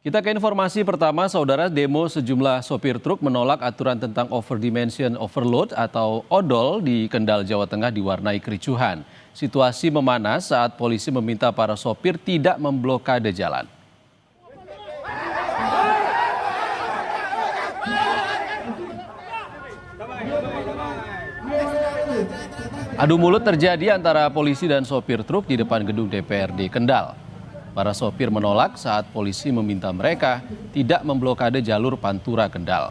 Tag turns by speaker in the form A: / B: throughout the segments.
A: Kita ke informasi pertama, saudara. Demo sejumlah sopir truk menolak aturan tentang overdimension overload atau odol di Kendal, Jawa Tengah diwarnai kericuhan. Situasi memanas saat polisi meminta para sopir tidak memblokade jalan. Adu mulut terjadi antara polisi dan sopir truk di depan gedung DPRD Kendal. Para sopir menolak saat polisi meminta mereka tidak memblokade jalur Pantura Kendal.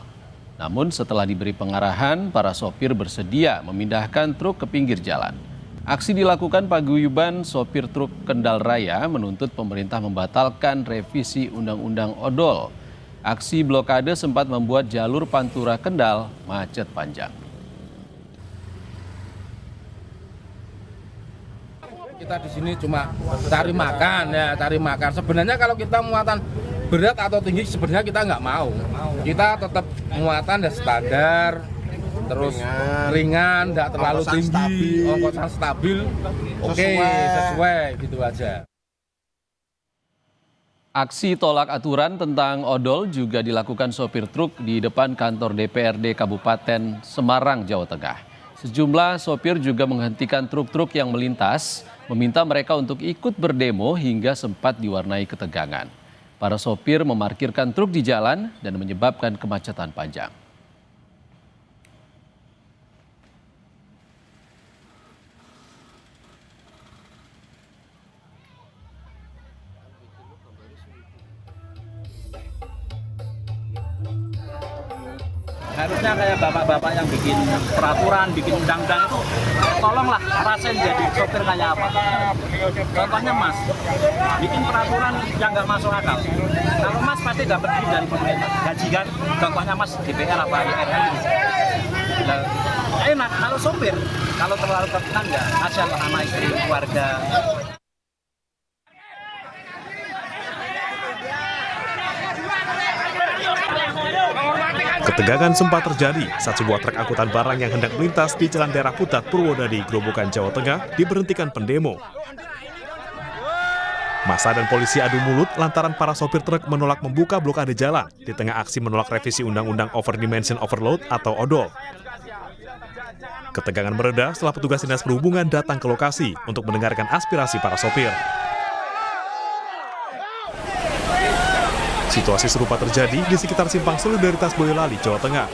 A: Namun setelah diberi pengarahan, para sopir bersedia memindahkan truk ke pinggir jalan. Aksi dilakukan paguyuban sopir truk Kendal Raya menuntut pemerintah membatalkan revisi Undang-Undang Odol. Aksi blokade sempat membuat jalur Pantura Kendal macet panjang.
B: Kita di sini cuma cari makan ya, cari makan. Sebenarnya kalau kita muatan berat atau tinggi sebenarnya kita nggak mau. Kita tetap muatan ya standar, terus ringan, nggak terlalu tinggi, ongkosan stabil, oke, sesuai gitu aja.
A: Aksi tolak aturan tentang odol juga dilakukan sopir truk di depan kantor DPRD Kabupaten Semarang, Jawa Tengah. Sejumlah sopir juga menghentikan truk-truk yang melintas, meminta mereka untuk ikut berdemo hingga sempat diwarnai ketegangan. Para sopir memarkirkan truk di jalan dan menyebabkan kemacetan panjang.
C: Harusnya kayak bapak-bapak yang bikin peraturan, bikin undang-undang itu tolonglah rasain jadi sopir kayak apa. Contohnya Mas, bikin peraturan yang nggak masuk akal. Kalau Mas pasti dapat duit dari pemerintah, gaji kan. Contohnya Mas DPR apa IRL. Enak kalau sopir, kalau terlalu tertekan nggak, kasihan sama istri, keluarga.
D: Ketegangan sempat terjadi saat sebuah truk angkutan barang yang hendak melintas di Jalan Daerah Putat, Purwodadi, Grobogan, Jawa Tengah diberhentikan pendemo. Massa dan polisi adu mulut lantaran para sopir truk menolak membuka blokade jalan di tengah aksi menolak revisi Undang-Undang Overdimension Overload atau ODOL. Ketegangan mereda setelah petugas Dinas Perhubungan datang ke lokasi untuk mendengarkan aspirasi para sopir. Situasi serupa terjadi di sekitar Simpang Solidaritas Boyolali, Jawa Tengah.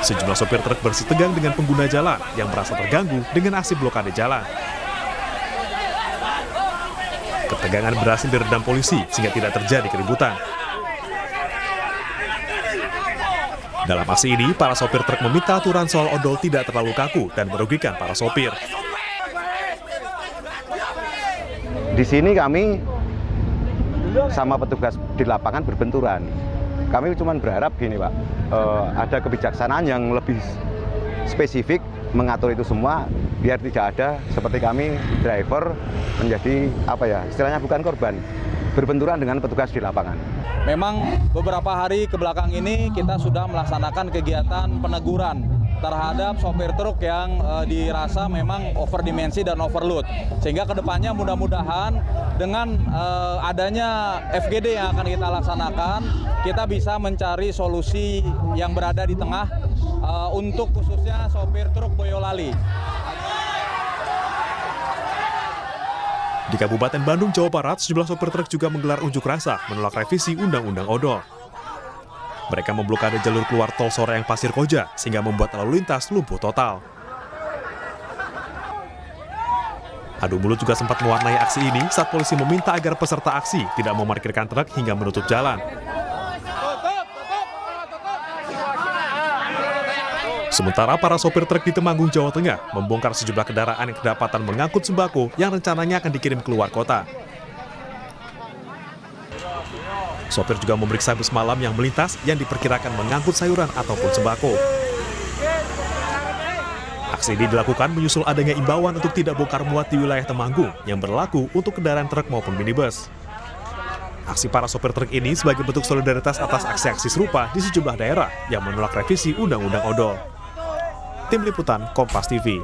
D: Sejumlah sopir truk bersitegang dengan pengguna jalan yang merasa terganggu dengan aksi blokade jalan. Ketegangan berhasil diredam polisi sehingga tidak terjadi keributan. Dalam aksi ini, para sopir truk meminta aturan soal odol tidak terlalu kaku dan merugikan para sopir.
E: Di sini kami sama petugas di lapangan berbenturan. Kami cuma berharap gini Pak, ada kebijaksanaan yang lebih spesifik mengatur itu semua biar tidak ada seperti kami driver menjadi istilahnya bukan korban, berbenturan dengan petugas di lapangan.
F: Memang beberapa hari ke belakang ini kita sudah melaksanakan kegiatan peneguran terhadap sopir truk yang dirasa memang overdimensi dan overload. Sehingga kedepannya mudah-mudahan dengan adanya FGD yang akan kita laksanakan, kita bisa mencari solusi yang berada di tengah untuk khususnya sopir truk Boyolali.
D: Di Kabupaten Bandung, Jawa Barat, sejumlah sopir truk juga menggelar unjuk rasa menolak revisi Undang-Undang Odol. Mereka memblokade jalur keluar tol Soreang Pasir Koja sehingga membuat lalu lintas lumpuh total. Adu mulut juga sempat mewarnai aksi ini saat polisi meminta agar peserta aksi tidak memarkirkan truk hingga menutup jalan. Sementara para sopir truk di Temanggung, Jawa Tengah membongkar sejumlah kendaraan yang kedapatan mengangkut sembako yang rencananya akan dikirim keluar kota. Sopir juga memeriksa bus malam yang melintas yang diperkirakan mengangkut sayuran ataupun sembako. Aksi ini dilakukan menyusul adanya imbauan untuk tidak bongkar muat di wilayah Temanggung yang berlaku untuk kendaraan truk maupun minibus. Aksi para sopir truk ini sebagai bentuk solidaritas atas aksi-aksi serupa di sejumlah daerah yang menolak revisi Undang-Undang Odol. Tim Liputan Kompas TV.